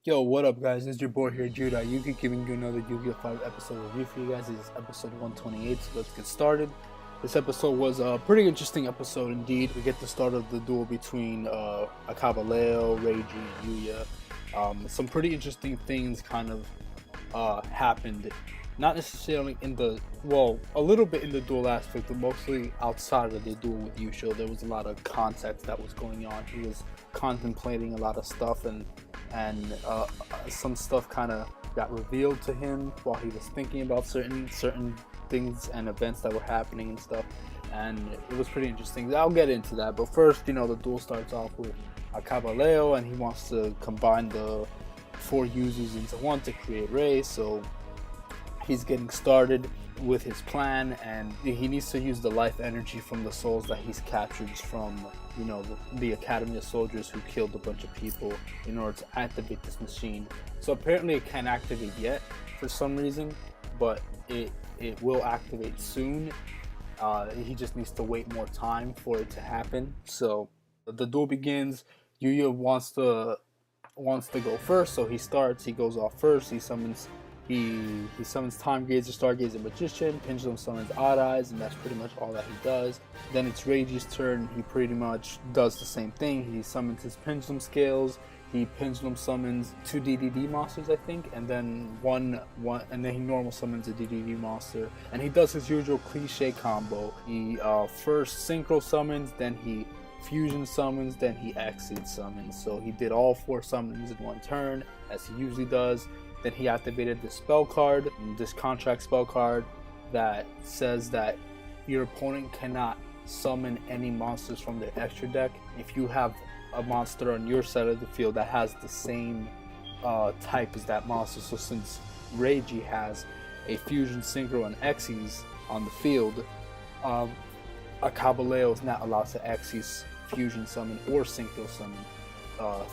Yo, what up, guys? It's your boy here, Judah. Yuki, giving you another Yu-Gi-Oh! 5 episode review for you guys. This is episode 128, so let's get started. This episode was a pretty interesting episode indeed. We get the start of the duel between Akabaleo, Reiji, and Yuya. Some pretty interesting things kind of happened. Not necessarily in the, well, a little bit in the duel aspect, but mostly outside of the duel with Yusho. There was a lot of context that was going on. He was contemplating a lot of stuff, and some stuff kind of got revealed to him while he was thinking about certain things and events that were happening and stuff, and it was pretty interesting. I'll get into that, but first, the duel starts off with Caballero, and he wants to combine the four users into one to create Ray. So he's getting started with his plan, and he needs to use the life energy from the souls that he's captured from the Academy of Soldiers who killed a bunch of people in order to activate this machine. So apparently it can't activate yet for some reason, but it will activate soon. He just needs to wait more time for it to happen. So the duel begins. Yuya wants to go first, so he goes off first. He summons Time Gazer, Stargazer, Magician. Pendulum summons Odd Eyes, and that's pretty much all that he does. Then it's Reiji's turn. He pretty much does the same thing. He summons his Pendulum Scales. He Pendulum summons 2 DDD monsters, I think, and then and then he normal summons a DDD monster. And he does his usual cliche combo. He first Synchro summons, then he Fusion summons, then he Exceed summons. So he did all 4 summons in one turn, as he usually does. Then he activated this spell card, this contract spell card, that says that your opponent cannot summon any monsters from their extra deck if you have a monster on your side of the field that has the same type as that monster. So since Reiji has a Fusion, Synchro, and Xyz on the field, a Caballero is not allowed to Xyz, Fusion summon, or Synchro summon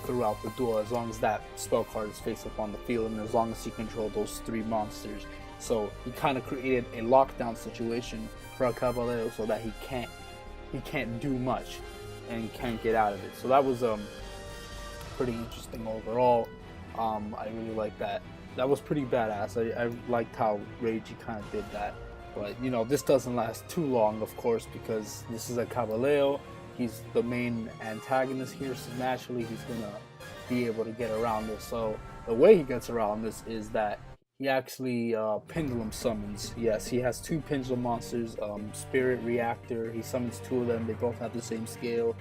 throughout the duel, as long as that spell card is face up on the field, and as long as he controls those 3 monsters. So he kind of created a lockdown situation for a Caballero so that he can't do much and can't get out of it. So that was pretty interesting overall. I really like that. That was pretty badass. I liked how Reiji kind of did that. But this doesn't last too long, of course, because this is a Caballero. He's the main antagonist here, so naturally he's gonna be able to get around this. So the way he gets around this is that he actually pendulum summons. Yes, he has 2 pendulum monsters, Spirit, Reactor. He summons 2 of them. They both have the same scale.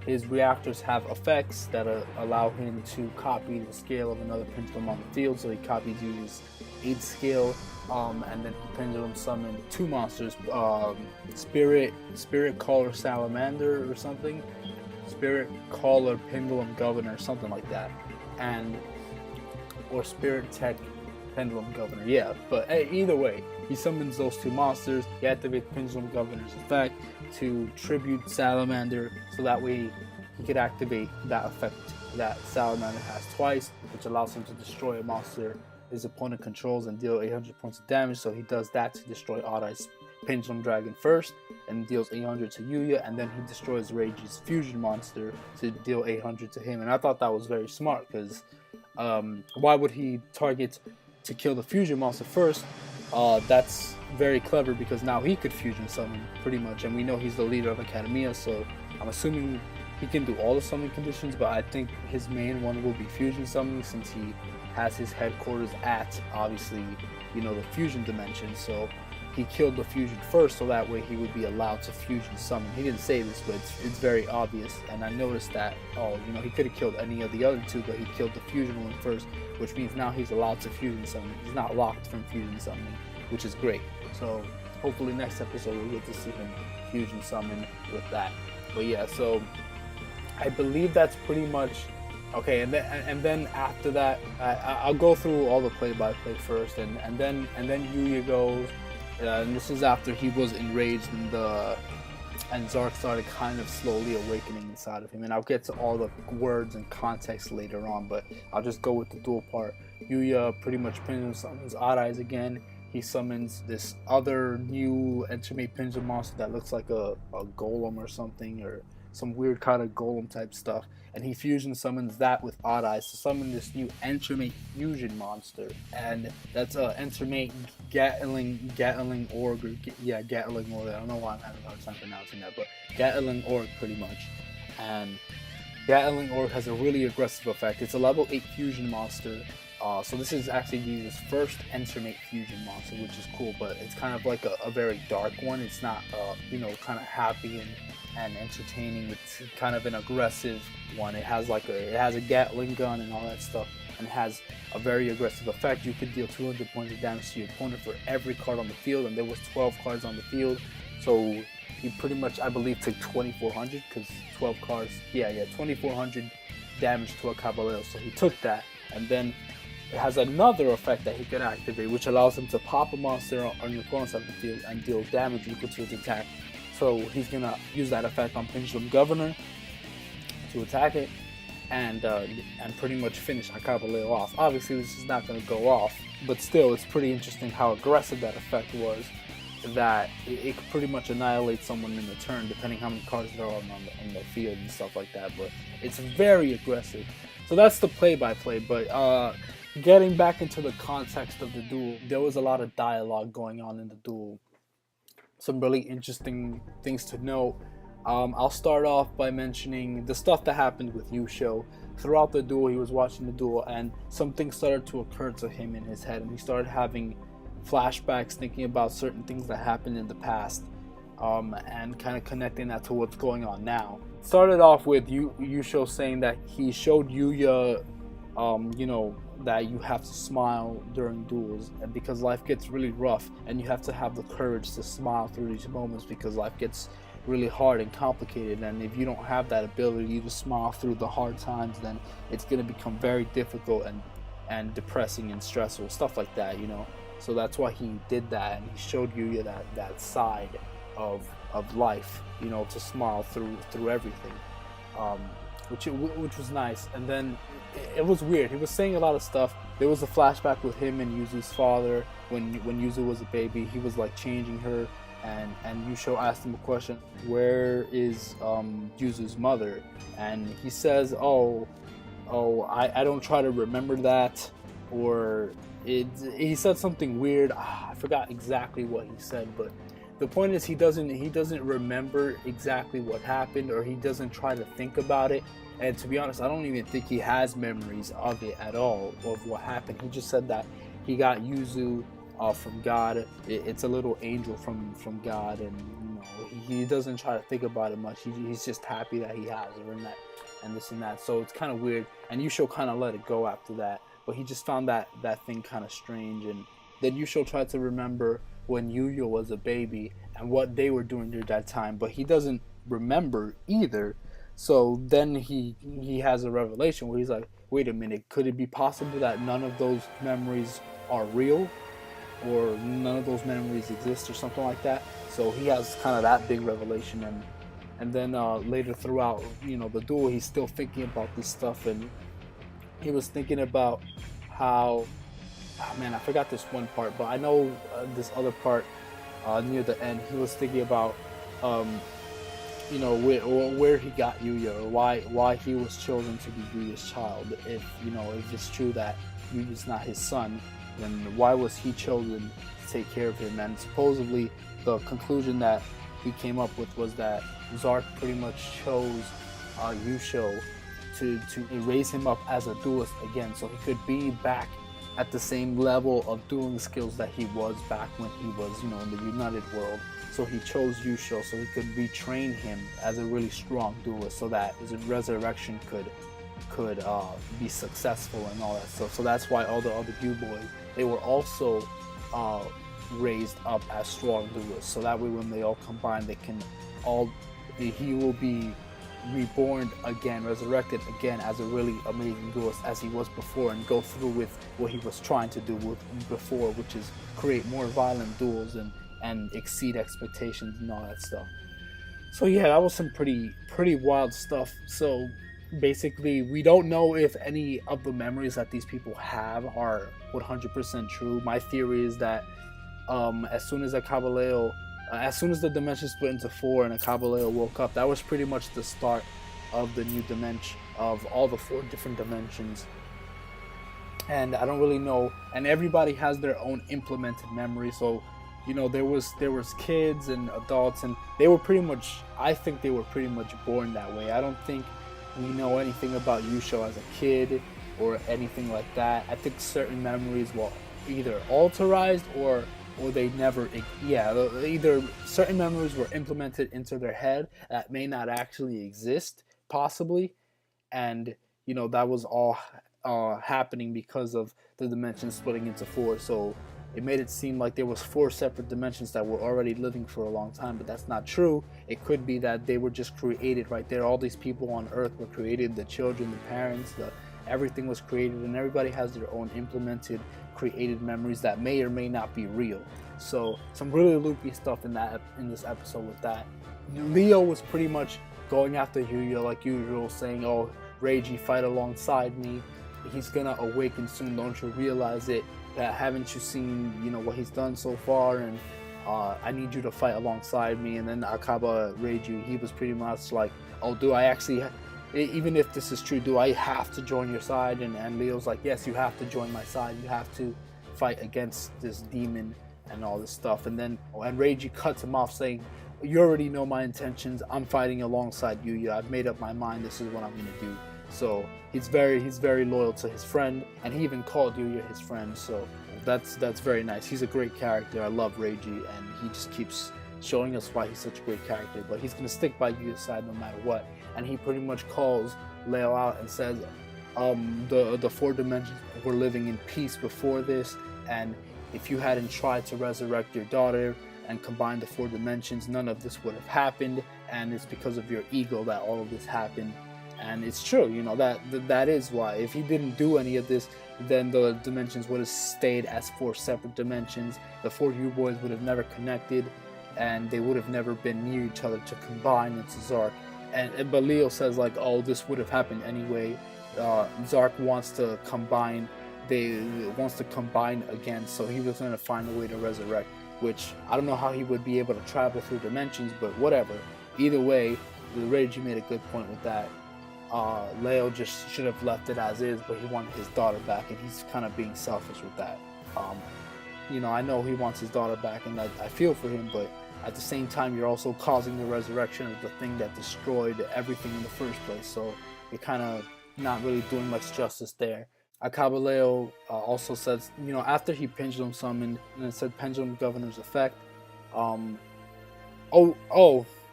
His reactors have effects that allow him to copy the scale of another pendulum on the field. So he copies Yuya's 8 scale, and then he pendulum summoned 2 monsters, Spirit Caller Salamander or something, Spirit Caller Pendulum Governor, something like that, or Spirit Tech Pendulum Governor. Yeah, but hey, either way, he summons those 2 monsters. He activates Pendulum Governor's effect to tribute Salamander, so that way he could activate that effect that Salamander has twice, which allows him to destroy a monster his opponent controls and deal 800 points of damage. So he does that to destroy Odd Eye's Pendulum Dragon first, and deals 800 to Yuya, and then he destroys Reiji's Fusion monster to deal 800 to him. And I thought that was very smart, because why would he target to kill the Fusion monster first? That's very clever, because now he could Fusion summon pretty much, and we know he's the leader of Academia, so I'm assuming he can do all the summoning conditions, but I think his main one will be Fusion summoning, since he has his headquarters at, obviously, the Fusion dimension. So he killed the Fusion first, so that way he would be allowed to Fusion summon. He didn't say this, but it's very obvious, and I noticed that, he could have killed any of the other 2, but he killed the Fusion one first, which means now he's allowed to Fusion summon. He's not locked from Fusion summoning, which is great. So hopefully next episode we'll get to see him Fusion summon with that. But yeah, so I believe that's pretty much okay. And then after that, I'll go through all the play-by-play first, and then Yuya goes, and this is after he was enraged, and Zark started kind of slowly awakening inside of him. And I'll get to all the words and context later on, but I'll just go with the dual part. Yuya pretty much pendulum summons Odd Eyes again. He summons this other new Entomate Pendulum monster that looks like a golem or something, or some weird kind of golem type stuff. And he fusion summons that with Odd Eyes to summon this new Entermate fusion monster. And that's Entermate Gatling Org, or Gatling Org. I don't know why I'm having a hard time pronouncing that, but Gatling Org pretty much. And Gatling Org has a really aggressive effect. It's a level 8 fusion monster. So this is actually his first Entermate fusion monster, which is cool, but it's kind of like a very dark one. It's not, kind of happy and entertaining. It's kind of an aggressive one. It has a Gatling gun and all that stuff, and it has a very aggressive effect. You could deal 200 points of damage to your opponent for every card on the field, and there was 12 cards on the field. So he pretty much, I believe, took 2,400 because 12 cards. 2,400 damage to a Caballero. So he took that, and then it has another effect that he can activate, which allows him to pop a monster on your opponent's side of the field and deal damage equal to its attack. So he's gonna use that effect on Pendulum Governor to attack it and pretty much finish a Caballero off. Obviously, this is not gonna go off, but still, it's pretty interesting how aggressive that effect was. That it could pretty much annihilate someone in a turn, depending how many cards there are on the field and stuff like that. But it's very aggressive. So that's the play-by-play. But getting back into the context of the duel, there was a lot of dialogue going on in the duel. Some really interesting things to note. I'll start off by mentioning the stuff that happened with Yusho. Throughout the duel, he was watching the duel, and some things started to occur to him in his head, and he started having flashbacks, thinking about certain things that happened in the past, and kind of connecting that to what's going on now. It started off with Yusho saying that he showed Yuria, that you have to smile during duels, and because life gets really rough, and you have to have the courage to smile through these moments because life gets really hard and complicated, and if you don't have that ability to smile through the hard times, then it's going to become very difficult and depressing and stressful, stuff like that, So that's why he did that, and he showed Yuria that side of life, to smile through everything, which was nice. And then it was weird. He was saying a lot of stuff. There was a flashback with him and Yuzu's father when Yuzu was a baby. He was like changing her, and Yusho asked him a question: "Where is Yuzu's mother?" And he says, I don't try to remember that," or he said something weird. I forgot exactly what he said, but the point is he doesn't remember exactly what happened, or he doesn't try to think about it. And to be honest, I don't even think he has memories of it at all, of what happened. He just said that he got Yuzu from God. It's a little angel from God, and he doesn't try to think about it much. He's just happy that he has her and this and that. So it's kind of weird. And Yusho kind of let it go after that. But he just found that thing kind of strange. And then Yusho tried to remember when Yuya was a baby and what they were doing during that time. But he doesn't remember either. So then he has a revelation where he's like, wait a minute, could it be possible that none of those memories are real? Or none of those memories exist, or something like that? So he has kind of that big revelation. And then later throughout, the duel, he's still thinking about this stuff. And he was thinking about how, I forgot this one part, but I know this other part near the end. He was thinking about, where he got Yuya, or why he was chosen to be Yuya's child. If it's true that Yuya's not his son, then why was he chosen to take care of him? And supposedly, the conclusion that he came up with was that Zark pretty much chose Yusho to raise him up as a duelist again, so he could be back at the same level of dueling skills that he was back when he was, in the United World. So he chose Yusho so he could retrain him as a really strong duelist, so that his resurrection could be successful and all that stuff. So that's why all the other U-boys, they were also raised up as strong duelists. So that way, when they all combine, he will be reborn again, resurrected again as a really amazing duelist as he was before, and go through with what he was trying to do before, which is create more violent duels and exceed expectations and all that stuff. So yeah, that was some pretty wild stuff. So basically, we don't know if any of the memories that these people have are 100% true. My theory is that as soon as a Caballero As soon as the dimension split into 4 and Akabaleo woke up, that was pretty much the start of the new dimension, of all the 4 different dimensions. And I don't really know, and everybody has their own implemented memory, so you know, there was kids and adults, and they were pretty much, I think they were pretty much born that way. I don't think we know anything about Yusho as a kid or anything like that. I think certain memories were either alterized or they never, either certain memories were implemented into their head that may not actually exist, possibly, and you know, that was all happening because of the dimensions splitting into 4. So it made it seem like there was 4 separate dimensions that were already living for a long time, but that's not true. It could be that they were just created right there. All these people on Earth were created, the children, the parents, everything was created, and everybody has their own implemented, created memories that may or may not be real. So some really loopy stuff in this episode with that. Leo was pretty much going after Yuria like usual, saying, "Oh, Reiji, fight alongside me. He's gonna awaken soon. Don't you realize it? Haven't you seen, you know, what he's done so far? And I need you to fight alongside me." And then Akaba Reiju, he was pretty much like, "Oh, do I actually, even if this is true, do I have to join your side?" And Leo's like, "Yes, you have to join my side. You have to fight against this demon and all this stuff." And then Reiji cuts him off, saying, "You already know my intentions. I'm fighting alongside you. I've made up my mind. This is what I'm gonna do." So he's very loyal to his friend, and he even called Yuria his friend. So that's very nice. He's a great character. I love Reiji, and he just keeps showing us why he's such a great character. But he's gonna stick by Yuya's side no matter what. And he pretty much calls Leo out and says, the 4 dimensions were living in peace before this, and if you hadn't tried to resurrect your daughter and combine the 4 dimensions, none of this would have happened, and it's because of your ego that all of this happened. And it's true, you know, that is why. If he didn't do any of this, then the dimensions would have stayed as 4 separate dimensions. The 4 U-boys would have never connected, and they would have never been near each other to combine into Zark. But Leo says, like, "Oh, this would have happened anyway. Zark wants to combine. Wants to combine again, so he was going to find a way to resurrect." Which I don't know how he would be able to travel through dimensions, but whatever. Either way, Reiji made a good point with that. Leo just should have left it as is, but he wanted his daughter back, and he's kind of being selfish with that. You know, I know he wants his daughter back, and I feel for him, but at the same time, you're also causing the resurrection of the thing that destroyed everything in the first place, so you're kind of not really doing much justice there. Akabaleo also says, you know, after he Pendulum summoned, and it said Pendulum Governor's effect.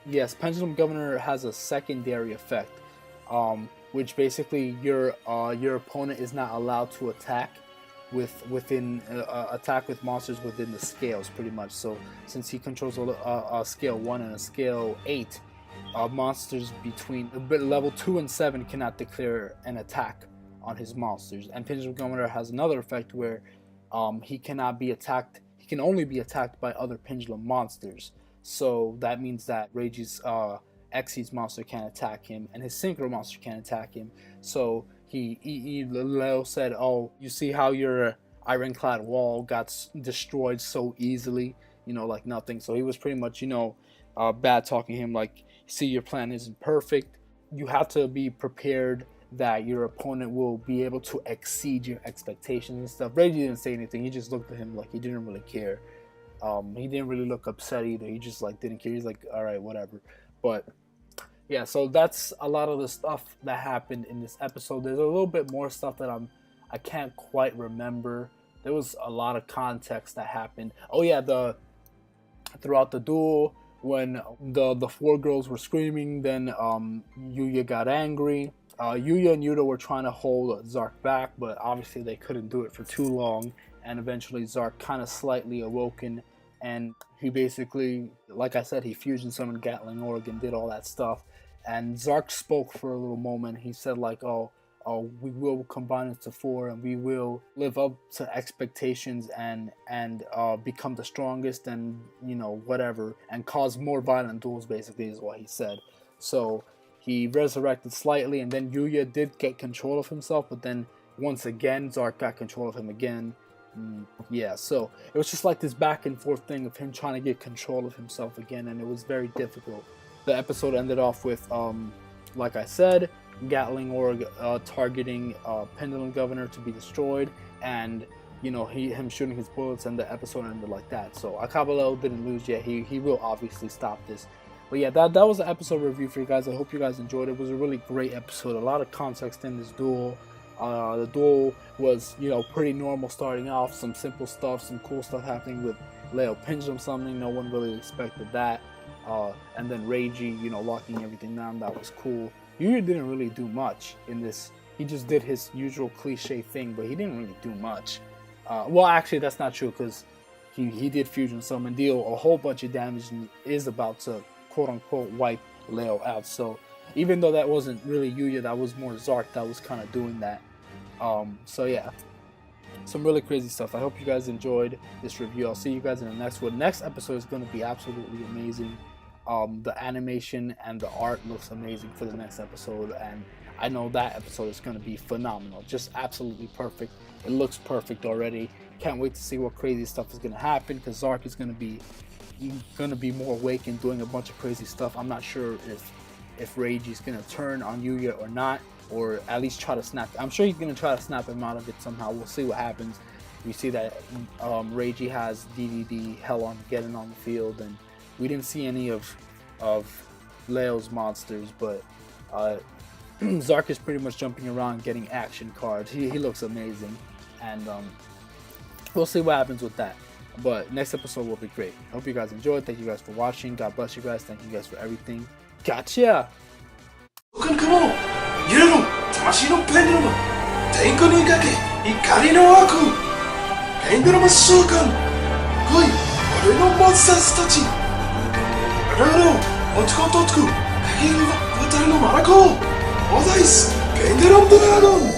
Yes, Pendulum Governor has a secondary effect. Which basically your opponent is not allowed to attack attack with monsters within the scales, pretty much. So since he controls a scale 1 and a scale 8, monsters between level 2 and 7 cannot declare an attack on his monsters. And Pendulum Governor has another effect where he cannot be attacked. He can only be attacked by other Pendulum monsters. So that means that Reiji's Xyz monster can't attack him, and his Synchro monster can't attack him. So Leo said, "Oh, you see how your ironclad wall got destroyed so easily, you know, like nothing." So he was pretty much, you know, bad talking him, like, "See, your plan isn't perfect. You have to be prepared that your opponent will be able to exceed your expectations and stuff." Reggie didn't say anything. He just looked at him like he didn't really care. He didn't really look upset either. He just like didn't care. He's like, "All right, whatever." But yeah, so that's a lot of the stuff that happened in this episode. There's a little bit more stuff that I can't quite remember. There was a lot of context that happened. Oh yeah, throughout the duel, when the 4 girls were screaming, then Yuya got angry. Yuya and Yuta were trying to hold Zark back, but obviously they couldn't do it for too long. And eventually Zark kind of slightly awoken, and he basically, like I said, he fusion summoned Gatling Org and did all that stuff. And Zark spoke for a little moment. He said like, oh, we will combine into 4, and we will live up to expectations and become the strongest, and, you know, whatever, and cause more violent duels, basically, is what he said. So he resurrected slightly, and then Yuya did get control of himself, but then once again Zark got control of him again, Yeah, so it was just like this back and forth thing of him trying to get control of himself again, and it was very difficult. The episode ended off with, like I said, Gatling org targeting Pendulum Governor to be destroyed, and you know him shooting his bullets, and the episode ended like that. So Akabalo didn't lose yet. He will obviously stop this. But yeah, that was the episode review for you guys. I hope you guys enjoyed it. It was a really great episode. A lot of context in this duel. The duel was, you know, pretty normal starting off. Some simple stuff, some cool stuff happening with Leo Pendulum summoning. No one really expected that. And then Reiji, you know, locking everything down. That was cool. Yuria didn't really do much in this. He just did his usual cliche thing, but he didn't really do much. Well, actually, that's not true, because he did fusion summon, deal a whole bunch of damage, and is about to quote-unquote wipe Leo out. So even though that wasn't really Yuria, that was more Zark that was kind of doing that. So yeah, some really crazy stuff. I hope you guys enjoyed this review. I'll see you guys in the next one. Next episode is going to be absolutely amazing. The animation and the art looks amazing for the next episode, and I know that episode is going to be phenomenal. Just absolutely perfect. It looks perfect already. Can't wait to see what crazy stuff is going to happen, because Zark is going to be more awake and doing a bunch of crazy stuff. I'm not sure if Reiji's going to turn on Yuria or not, or at least try to snap. I'm sure he's going to try to snap him out of it somehow. We'll see what happens. We see that Reiji has DDD Hell on getting on the field, and we didn't see any of Leo's monsters, but Zark is pretty much jumping around getting action cards. He looks amazing, and we'll see what happens with that. But next episode will be great. I hope you guys enjoyed. Thank you guys for watching. God bless you guys. Thank you guys for everything. Gotcha! 揺れる魂のペンデュラム天空にかけ怒りの悪ペンデュラム召喚来い俺のモンスターズたち我々を持ちことつく限りの二人のマラコオーダイスペンデュラムドラゴン